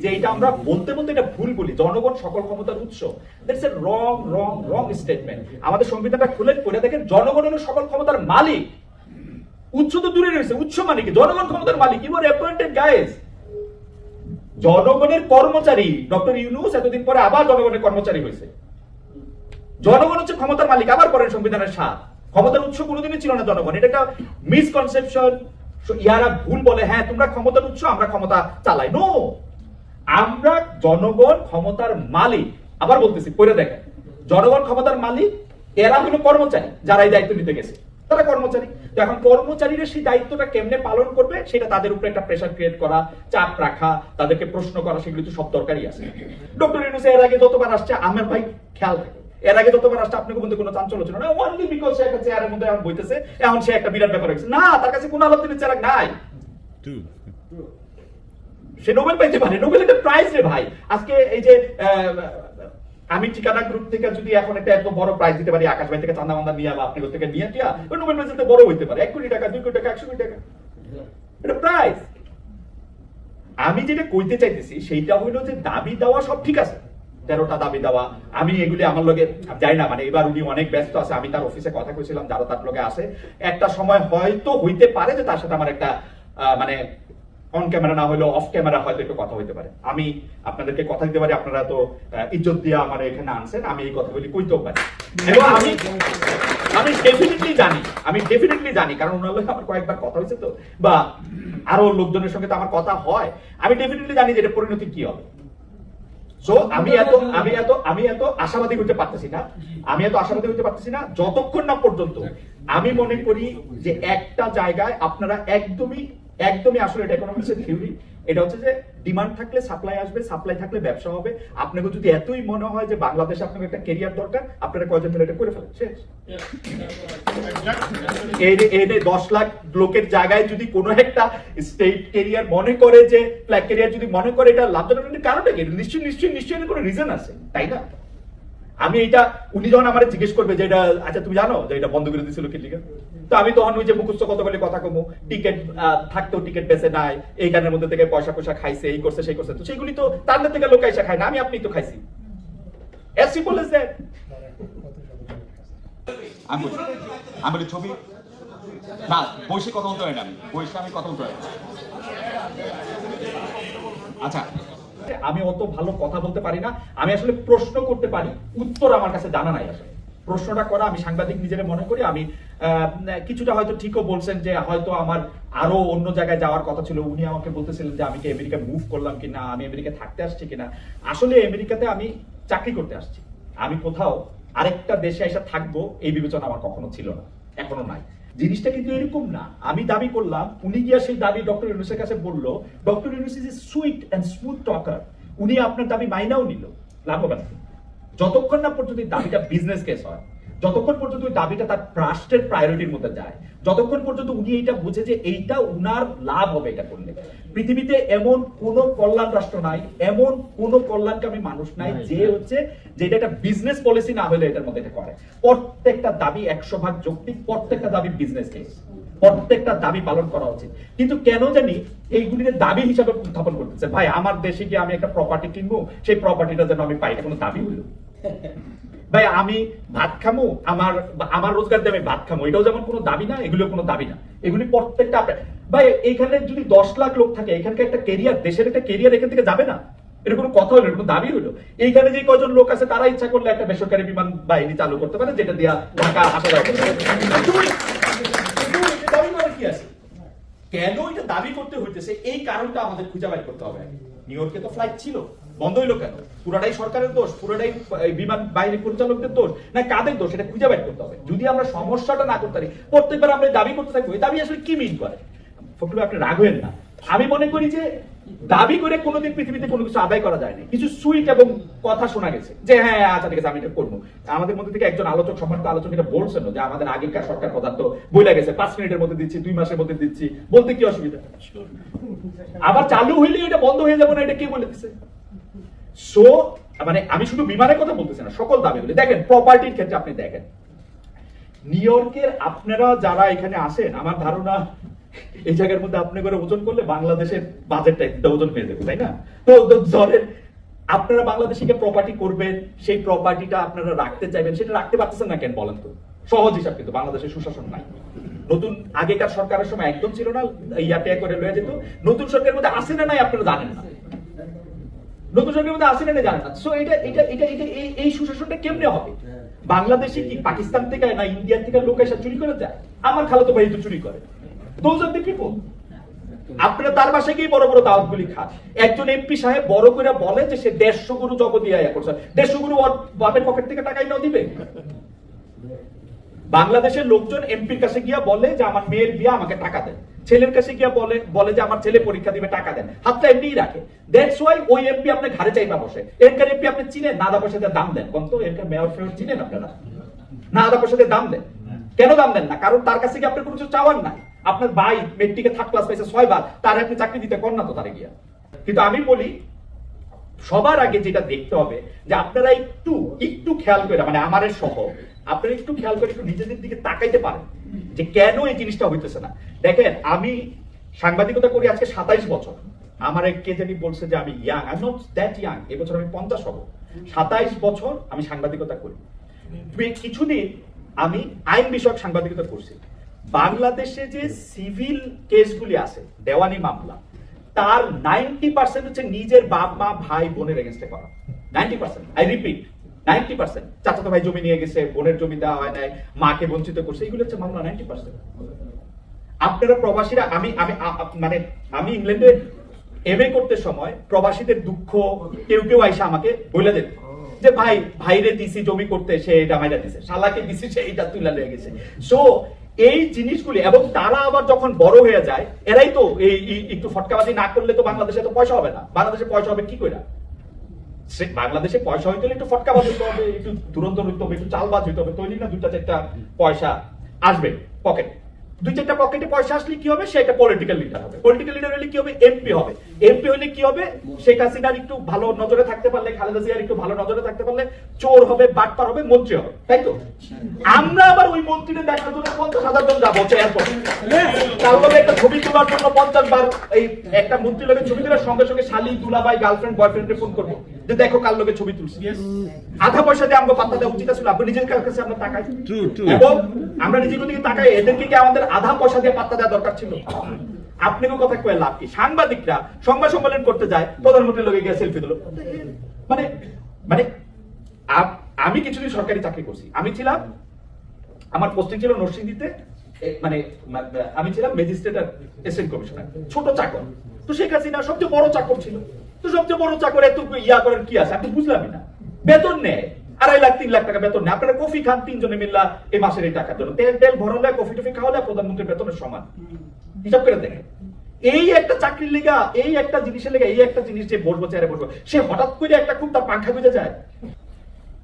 যে এটা আমরা বলতে বলতে এটা ভুল বলি, জনগণ সকল ক্ষমতার উৎস। That's a wrong wrong wrong statement. আমাদের সংবিধানটা খুলে পড়ে দেখেন, জনগণ হলো সকল ক্ষমতার মালিক। উৎস তো দূরে রয়েছে, উৎস মানে কি? জনগণ ক্ষমতার মালিক। You are appointed guys. জনগণের কর্মচারী ডক্টর ইউনূস এতদিন পরে আবার জনগণের কর্মচারী হয়েছে। জনগণ হচ্ছে ক্ষমতার মালিক। আবার পরের সংবিধানের স্বাদ, ক্ষমতার উৎস কোনোদিনই ছিল না জনগণ। এটা একটা মিসকনসেপশন। ইয়ারা ভুল বলে, হ্যাঁ তোমরা ক্ষমতার উৎস, আমরা ক্ষমতা চালাই। নো, আমরা জনগণ ক্ষমতার মালিক। আবার বলতেছি, পড়ে দেখেন, জনগণ ক্ষমতার মালিক, এরা হলো কর্মচারী যারা এই দায়িত্ব নিতে গেছে, তারা কর্মচারী। তো এখন কর্মচারীরা সেই দায়িত্বটা কেমনে পালন করবে, সেটা তাদের উপরে একটা প্রেসার ক্রিয়েট করা, চাপ রাখা, তাদেরকে প্রশ্ন করা, সেগুলো তো সব দরকারই আছে। ডক্টর ইউনূস এর আগে যতবার আসছে, আমার ভাই খেয়াল থাকে, এর আগে যতবার আসছে আপনাকে বলতে কোনো চাঞ্চল্য ছিল না, অনলি বিকজ সে একটা চেয়ারের মধ্যে এখন বইতেছে, এখন সে একটা বিরাট ব্যাপার হয়েছে। না, তার কাছে কোনো আলোচনার চেয়ার নাই। সে নোবেল পাইতে পারে, নোবেল একটা প্রাইজ রে ভাই। আজকে এই যে আমি ঠিকানা গ্রুপ থেকে যদি এখন একটা এত বড় প্রাইজ দিতে পারি, আকাশ ভাই থেকে চান্দা মান্দা নিয়ে বা আপনি থেকে নিয়ে টিয়া, ওই নোবেল প্রাইজ বড় হইতে পারে। 1 কোটি টাকা, 2 কোটি টাকা, 100 কোটি টাকা, এটা প্রাইজ। আমি যেটা কইতে চাইতেছি সেইটা হইলো যে দাবি দেওয়া সব ঠিক আছে, 13টা দাবি দেওয়া, আমি এগুলি আমার লগে যাই না। মানে এবার উনি অনেক ব্যস্ত আছে, আমি তার অফিসে কথা কইছিলাম, যারা তার লগে আসে, একটা সময় হয়তো হইতে পারে যে তার সাথে আমার একটা মানে অন ক্যামেরা না হলেও অফ ক্যামেরা হয়তো একটু কথা হইতে পারে। আমি আপনাদেরকে কথা দিতে পারি, আপনারা তো ইজ্জত দিয়ে আমার এখানে আনছেন, আমি এই কথাগুলি কইতেও পারি। এবং আমি ডেফিনেটলি জানি, কারণ ওনার লগে আমার কয়েকবার কথা হয়েছে তো, বা আরো লোকজনের সঙ্গে তো আমার কথা হয়, আমি ডেফিনেটলি জানি যে এটা পরিণতি কি হবে। সো আমি এত আশাবাদী হতে পারতেছি না, যতক্ষণ না পর্যন্ত আমি মনে করি যে একটা জায়গায় আপনারা একদমই আসলে এটা ইকোনমিক্সের থিওরি, এটা হচ্ছে যে ডিমান্ড থাকলে সাপ্লাই আসবে, সাপ্লাই থাকলে ব্যবসা হবে। আপনাকে যদি এতই মনে হয় যে বাংলাদেশে আপনাকে একটা ক্যারিয়ার দরকার, আপনারা কয়জন মিলে এটা করে ফেলেন, শেষ। এই 10 লাখ লোকের জায়গায় যদি কোনো একটা স্টেট ক্যারিয়ার মনে করে, যে ফ্ল্যাগ ক্যারিয়ার যদি মনে করে এটা লাভজনক, কারণটা কি? নিশ্চয়ই কোনো রিজন আছে, তাই না? আমি এটা, উনি যখন আমার জিজ্ঞেস করবে যে এটা, আচ্ছা তুমি জানো যে এটা বন্ধ করে দিয়েছিল কি লিগে, তো আমি তখন ওই যে মুখস্থ কত বলে কথা কমু, টিকিট থাকতেও টিকিট বেঁচে নাই, এই গানের মধ্যে থেকে পয়সা খাইছে, এই করছে সেই করছে, তো সেগুলি তো তার থেকে লোক আইসা খায় না, আমি আপনি তো খাইছি। as simple as that। আমি ছবি না, বসে কথা বলতে হয় না, আমি কথা বলতে হয়। আচ্ছা, আমি অত ভালো কথা বলতে পারি না, আমি আসলে প্রশ্ন করতে পারি, উত্তর আমার কাছে জানা নাই। আসলে প্রশ্নটা করা, আমি সাংবাদিক নিজের মনে করি, আমি কিছুটা হয়তো ঠিকও বলছেন যে হয়তো আমার আরো অন্য জায়গায় যাওয়ার কথা ছিল। উনি আমাকে বলতেছিলেন যে আমি কি আমেরিকা মুভ করলাম কিনা, আমি আমেরিকা থাকতে আসছি কিনা। আসলে আমেরিকাতে আমি চাকরি করতে আসছি, আমি কোথাও আরেকটা দেশে এসে থাকবো এই বিবেচনা আমার কখনো ছিল না, এখনো নাই। জিনিসটা কিন্তু এরকম না, আমি দাবি করলাম, উনি গিয়া সেই দাবি ডক্টর ইউনূসের কাছে বললো। Doctor Yunus is a sweet and smooth talker, উনি আপনার দাবি মাইনাও নিল, লাভবান। যতক্ষণ না পর্যন্ত দাবিটা বিজনেস কেস হয়, যতক্ষণ পর্যন্ত ওই দাবিটা তার রাষ্ট্রের প্রায়োরিটির মধ্যে যায়, যতক্ষণ পর্যন্ত উনি এইটা বুঝে যে এইটা উনার লাভ হবে এটা করলে। পৃথিবীতে এমন কোন কল্যাণ রাষ্ট্র নাই, এমন কোন কল্যাণকামী মানুষ নাই যে হচ্ছে যেটা একটা বিজনেস পলিসি না হলে এটার মধ্যে এটা করে। প্রত্যেকটা দাবি 100% যৌক্তিক, প্রত্যেকটা দাবি বিজনেস কেস, প্রত্যেকটা দাবি পালন করা উচিত। কিন্তু কেন জানি এইগুলির দাবি হিসাবে উত্থাপন করতেছে। ভাই, আমার দেশে গিয়ে আমি একটা প্রপার্টি কিনবো, সেই প্রপার্টিটা যেন আমি পাই, এটা কোনো দাবি হইল? ভাই, আমি ভাত খামো, আমার রোজগার দিয়ে আমি ভাত খামো, এটাও যেমন কোনো দাবি না, এগুলো কোনো দাবি না। এগুলি প্রত্যেকটা ভাই, এইখানে যদি 10 লাখ লোক থাকে, এখানকার একটা কেরিয়ার, দেশের একটা কেরিয়ার এখান থেকে যাবে না, এটা কোনো কথা হলো, কোনো দাবি হলো? এইখানে যে কয়জন লোক আছে তারা ইচ্ছা করলে একটা বেসরকারি বিমান বাহিনী চালু করতে পারে, যেটা দিয়া ঢাকা আসা যাওয়া করতে পারে। কি আছে? কেন এটা দাবি করতে হইতেছে, এই কারণটা আমাদের খুঁজে বের করতে হবে। নিউ ইয়র্কে তো ফ্লাইট ছিল, বন্ধ হইলো কেন? পুরাটাই সরকারের দোষ, পুরাটাই বিমান বাহিনী পরিচালকদের দোষ, না কাদের দোষ? এটা খুঁজে বের করতে হবে। যদি আমরা সমস্যাটা না করতে পারি, প্রত্যেকবার আমরা দাবি করতে থাকবো, এই দাবি আসলে কি মিন করে? ফখরুল ভাই, আপনি রাগ হবেন না, আমি মনে করি যে দাবি করে কোনোদিন পৃথিবীতে কোনো কিছু আদায় করা যায় না। কিছু সুইট এবং কথা শোনা গেছে যে হ্যাঁ আচ্ছা ঠিক আছে আমি এটা করবো। আমাদের মধ্যে থেকে একজন আলোচক, সম্মানিত আলোচক, এটা বলছেন যে আমাদের আগেকার সরকার প্রধান তো বইলা গেছে 5 মিনিটের মধ্যে দিচ্ছি, 2 মাসের মধ্যে দিচ্ছি, বলতে কি অসুবিধা? আবার চালু হইলে এটা বন্ধ হয়ে যাবে না, এটা কে বলে দিচ্ছে? সো মানে আমি শুধু বিমানের কথা বলতেছি না, সকল দাবিগুলি দেখেন। প্রপার্টির ক্ষেত্রে আপনি দেখেন, নিউ ইয়র্কের আপনারা যারা এখানে আসেন, আমার ধারণা এই জায়গার মধ্যে আপনি করে ওজন করলে বাংলাদেশের বাজেটটা একটা ওজন হয়ে যাবে, তাই না? তো ধরেন আপনারা বাংলাদেশে প্রপার্টি করবেন, সেই প্রপার্টিটা আপনারা রাখতে চাইবেন, সেটা রাখতে পারতেছেন না কেন বলেন তো? সহজ হিসাব, কিন্তু বাংলাদেশে সুশাসন নাই। নতুন আগেকার সরকারের সময় একদম ছিল না, ইয়াতে করে লয়ে যেত। নতুন সরকারের মধ্যে আসে না নাই আপনারা জানেন না, নতুন সরকারের মধ্যে আসে না জানেন না। সো এটা এটা এটা এটা এই সুশাসনটা কেমনে হবে? বাংলাদেশে কি পাকিস্তান থেকে না ইন্ডিয়া থেকে লোক এসে চুরি করে যায়? আমার খালাতো ভাই তো চুরি করে। Those are the people. আপনারা তার বাসায় গিয়ে বড় বড় দাওয়াতগুলি খান। একজন এমপি সাহেব বড় করে বলে যে সে 150 গরু জব দিয়ে করছে। 150 গরু ওর বাপের পকেট থেকে টাকা এনে দিবে? বাংলাদেশের লোকজন এমপির কাছে গিয়া বলে যে আমার মেয়ের বিয়ে, আমাকে টাকা দেন। ছেলের কাছে গিয়া বলে যে আমার ছেলে পরীক্ষা দিবে, টাকা দেন। হাতটা এমনিই রাখে। দ্যাটস ওয়াই ওই এমপি আপনি ঘাড়ে চাইবা বসে। এরকার এমপি আপনি চিনেন? না, আদা পয়সা দিয়ে দাম দেন। কোন তো এরকার মেয়র ফেয়র চিনেন আপনারা? না, আদা পয়সা দিয়ে দাম দেন। কেন দাম দেন না? কারণ তার কাছে গিয়ে আপনার কোনো কিছু চাওয়ার নাই। আপনার ভাই মেট্রিকে 3rd ক্লাস পাইছে 6 বার, তার আপনি চাকরি দিতে কর না তো তারে গিয়া। কিন্তু আমি বলি সবার আগে যেটা দেখতে হবে যে আপনারা একটু খেয়াল করে, মানে আমাদের সহ আপনারা একটু খেয়াল করে একটু নিজেদের দিকে তাকাইতে পারেন যে কেন এই জিনিসটা হইতেছে না। দেখেন, আমি সাংবাদিকতা করি আজকে 27 বছর। আমার কে জানি বলছে যে আমি young, I am not that young. এবছর আমি 50 হব। 27 বছর আমি সাংবাদিকতা করি। কিছুদিন আমি আইন বিষয়ক সাংবাদিকতা করছি। বাংলাদেশে যে সিভিল কেসগুলি আছে, দেওয়ানি মামলা, তার 90% হচ্ছে নিজের বাপ মা ভাই বোনের এগেইনস্টে করা। 90%, আই রিপিট 90%। চাচাতো ভাই জমি নিয়ে গেছে, বোনের জমি দেওয়া হয় নাই, মাকে বঞ্চিত করছে, এগুলো হচ্ছে মামলা 90%। আপনারা প্রবাসীরা, আমি ইংল্যান্ডে এমএ করতে সময় প্রবাসীদের দুঃখ কেউ আইসা আমাকে বলে দেন যে ভাইরে দিছি জমি করতে, সে এটা মাইরা দিছে, শালাকে দিছি সে এটা তুইলা লয়ে গেছে। সো এই জিনিসগুলি, এবং তারা আবার যখন বড় হয়ে যায়, এরাই তো এই একটু ফটকাবাজি না করলে তো বাংলাদেশে তো পয়সা হবে না। বাংলাদেশে পয়সা হবে কি করে? বাংলাদেশে পয়সা হইতে হলে একটু ফটকাবাজ হইতে হবে, একটু দুরন্তর হইতে হবে, একটু চালবাজ হইতে হবে, তৈরি না 2-4টা পয়সা আসবে পকেট। 2-4টা পকেটে পয়সা আসলে কি হবে? সে একটা পলিটিক্যাল লিডার হবে। পলিটিক্যাল লিডার হলে কি হবে? এমপি হবে। এমপি হলে কি হবে? শেখ হাসিনার একটু ভালো নজরে থাকতে পারলে, খালেদা জিয়ার একটু ভালো নজরে থাকতে পারলে চোর হবে, বাটপার হবে, মন্ত্রী হবে, তাই তো? আমরা আবার ওই মন্ত্রীদের দেখার জন্য 50,000 জন যাবো এয়ারপোর্টে। তার লগে একটা ছবি তোলার জন্য 50 বার এই একটা মন্ত্রীর লগে ছবি তোলার সঙ্গে সঙ্গে শালি, দুলাভাই, গার্লফ্রেন্ড, বয়ফ্রেন্ডকে ফোন করবো যে দেখো কার লগে ছবি তুলছি। আধা পয়সা দিয়ে আমাকে পাত্তা দেওয়া উচিত ছিল। আপনি নিজের কাছে আমরা তাকাই, এবং আমরা নিজের দিকে তাকাই, এদেরকে কি আমাদের আধা পয়সা দিয়ে পাত্তা দেওয়া দরকার ছিল? আপনাকে কথা কয়ে লাভ কি? সাংবাদিকরা সংবাদ সম্মেলন করতে যায়, প্রধানমন্ত্রীর লগে গিয়ে সেলফি দিল। মানে আমি কিছুদিন সরকারি চাকরি করছি। আমি ছিলাম, আমার পোস্টিং ছিল নরসিংদীতে, আমি ছিলাম ম্যাজিস্ট্রেট আর অ্যাসিস্ট্যান্ট কমিশনার, ছোট চাকর। তো শেখ হাসিনা সবচেয়ে বড় চাকর ছিল। তো সবচেয়ে বড় চাকর এত ইয়া করার কি আছে? আপনি বুঝলামই না। বেতন নেয় 2.5 লাখ 3 লাখ টাকা বেতন নেয়। আপনারা কফি খান 3 জনে মিল্লা এই মাসের এই টাকার জন্য, তেল ভরালে, কফি টফি খাওয়ালে প্রধানমন্ত্রীর বেতনের সমান। হিসাব করে দেখেন, এই একটা চাকরির লেগা, এই একটা জিনিসের লেগা, এই একটা জিনিস যে বসবো চেয়ারে বসবো, সে হঠাৎ করে একটা খুব তার পাংখা গুঁজে যায়।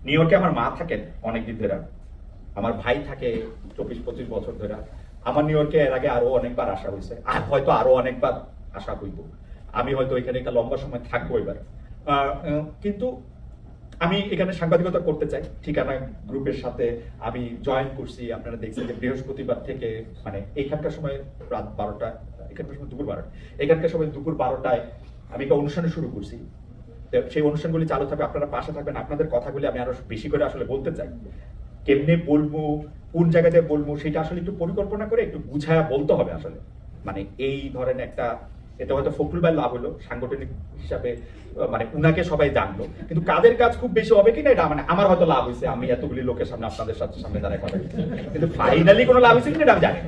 নিউ ইয়র্কে আমার মা থাকেন অনেকদিন ধরে, আমার ভাই থাকে 24-25 বছর ধরে। আমার নিউ ইয়র্কে এর আগে আরো অনেকবার আসা হয়েছে, আর হয়তো আরো অনেকবার আসা হইব। আমি হয়তো এখানে একটা লম্বা সময় থাকবো এবার। কিন্তু আমি এখানে সাংবাদিকতা করতে চাই। ঠিকানা গ্রুপের সাথে আমি জয়েন করছি। আপনারা দেখছেন যে বৃহস্পতিবার থেকে, মানে এখানকার সময় রাত 12টা, এখানকার সময় দুপুর 12টা, এখানকার সময় দুপুর 12টায় আমি একটা অনুষ্ঠানে শুরু করছি। সেই অনুষ্ঠানগুলি চালু থাকবে, আপনারা পাশে থাকবেন। আপনাদের কথাগুলি আমি আরো বেশি করে আসলে বলতে চাই। কেমনে বলবো, কোন জায়গাতে বলবো, সেটা আসলে একটু পরিকল্পনা করে একটু বুঝায়া বলতে হবে আসলে। মানে এই ধরেন একটা, এটা হয়তো ফখরুল ভাই লাভ হলো সাংগঠনিক হিসাবে, মানে উনাকে সবাই জানলো, কিন্তু কাদের কাজ খুব বেশি হবে কিনা এটা মানে আমার হয়তো লাভ হয়েছে, আমি এতগুলি লোকের সামনে আপনাদের সামনে দাঁড়ায় কথা বলছি, কিন্তু ফাইনালি কোনো লাভ হয়েছে কিনা এটা আমি জানি।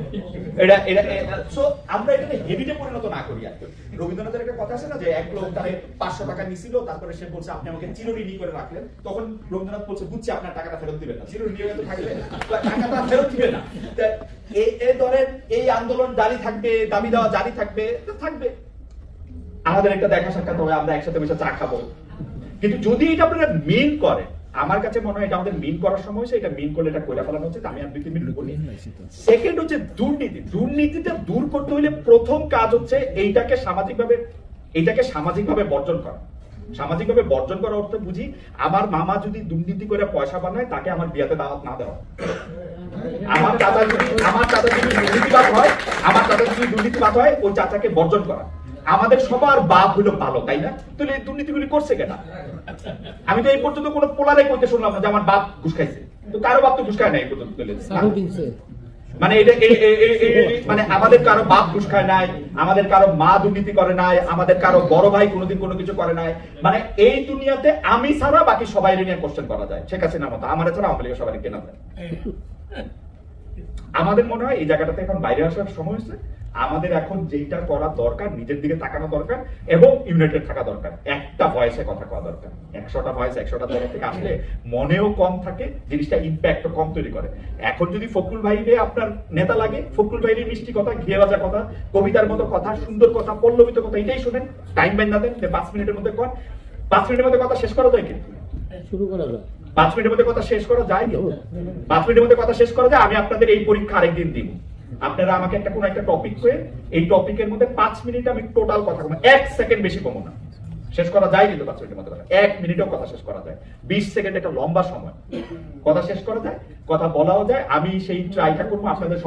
সো আমরা এটাকে হেভিটে পরিণত না করি। আর রবীন্দ্রনাথের একটা কথা আছে না যে এক লোক তারে 500 টাকা নিছিল, তারপরে সে বলছে আপনি আমাকে চিরঋণী করে রাখলেন। তখন রবীন্দ্রনাথ বলছে বুঝছি আপনার টাকাটা ফেরত দিবেন না, চিরঋণী হয়ে তো থাকবে, টাকাটা ফেরত দিবে না। এই ধরেন এই আন্দোলন জারি থাকবে, দাবি দেওয়া জারি থাকবে, থাকবে। আমাদের একটা দেখা সাক্ষাৎ হবে, আমরা একসাথে বসে চা খাবো। কিন্তু যদি এটা আপনারা মেন করেন, আমার কাছে মনে হয় এটা আমাদের মেন করার সময় হয়েছে, এটা মেন করলে এটা করে ফেলানো হচ্ছে। আমি আর 2-3 মিনিট বলি। সেকেন্ড হচ্ছে দুর্নীতি। দুর্নীতিটা দূর করতে হলে প্রথম কাজ হচ্ছে এইটাকে সামাজিকভাবে বর্জন করা। সামাজিকভাবে বর্জন করার অর্থ বুঝি আমার মামা যদি দুর্নীতি করে পয়সা বানায় তাকে আমার বিয়াতে দাওয়াত না দেওয়া। আমার চাচা যদি দুর্নীতিবাদ হয়, ওই চাচাকে বর্জন করা। আমাদের সবার বাপ হলো ভালো, তাই না? তাহলে এই দুর্নীতিগুলি করছে কেন? আমি তো এই পর্যন্ত কোনো পোলারে কইতে শুনলাম না যে আমার বাপ ঘুষ খাইছে। তো কারো বাপ তো ঘুষ খায় না এই পর্যন্ত। মানে এটা মানে আমাদের কারো বাপ ঘুষ খায় নাই, আমাদের কারো মা দুর্নীতি করে নাই, আমাদের কারো বড় ভাই কোনোদিন কোনো কিছু করে নাই। মানে এই দুনিয়াতে আমি ছাড়া বাকি সবাই নিয়ে কোশ্চেন করা যায়। শেখ হাসিনার মতো আমার ছাড়া আওয়ামী লীগের সবাই কেনা যায়। আমাদের মনে হয় এই জায়গাটাতে এখন বাইরে আসার সময় হয়েছে। আমাদের এখন যেটা করা দরকার, নিজের দিকে তাকানো দরকার এবং ইউনাইটেড থাকা দরকার। একটা ভয়েসে কথা কওয়া দরকার। 100টা ভয়েস 100টা জায়গা থেকে আসলে মনেও কম থাকে, জিনিসটা ইম্প্যাক্ট কম তৈরি করে। এখন যদি ফখরুল ভাইরে আপনার নেতা লাগে, ফখরুল ভাইরে মিষ্টি কথা, ঘিয়ে ভাজা কথা, কবিতার মতো কথা, সুন্দর কথা, পল্লবিত কথা, এটাই শোনেন, টাইম বাইন না দেন, 5 মিনিটের মধ্যে কর। 5 মিনিটের মধ্যে কথা শেষ করা যায় কিন্তু শুরু করা যায়। 5 মিনিটের মধ্যে কথা শেষ করা যায় কিন্তু 5 মিনিটের মধ্যে কথা শেষ করা যায়। আমি আপনাদের এই পরীক্ষা আরেকদিন দিব। আপনারা আমাকে একটা কোন একটা টপিক করে, এই টপিকের মধ্যে 5 মিনিট আমি টোটাল কথা কম, 1 সেকেন্ড বেশি কমো না। শেষ করা যায় কিন্তু 5 মিনিটের মধ্যে 1 মিনিটও কথা শেষ করা যায়। 20 সেকেন্ড একটা লম্বা সময়, কথা শেষ করা যায়, কথা বলাও যায়। আমি সেই ট্রাইটা করবো। আপনাদের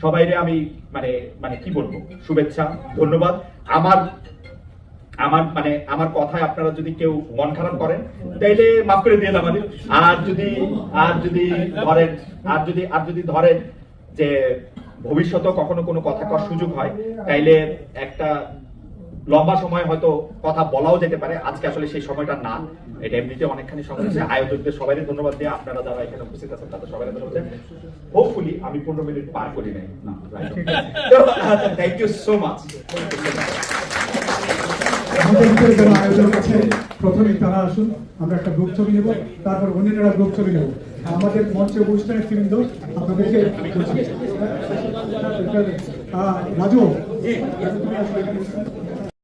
সবাইরে আমি মানে কি বলবো, শুভেচ্ছা, ধন্যবাদ। আমার কথায় আপনারা যদি কেউ মন খারাপ করেন তাইলে মাফ করে দিয়ে আমাদের। আর যদি ধরেন যে ভবিষ্যতেও কখনো কোনো কথা কর সুযোগ হয়, তাইলে একটা লম্বা সময় হয়তো কথা বলাও যেতে পারে। আজকে আসলে সেই সময়টা না, এটা এমনিতে অনেকখানি সময় আছে। আয়োজকদের সবাই ধন্যবাদ দিয়ে, আপনারা যারা এখানে উপস্থিত আছেন তাদের সবাই ধন্যবাদ। হোপফুলি আমি 15 মিনিট পার করি নাই না। Thank you so much. আমাদের ভিতরে যারা আয়োজক আছে প্রথমেই তারা আসুন, আমরা একটা গ্রুপ ছবি নেব, তারপর অন্যরা গ্রুপ ছবি নেব। আমাদের মঞ্চে অনুষ্ঠানে বৃন্দ আপনাদেরকে রাজু তুমি আসলে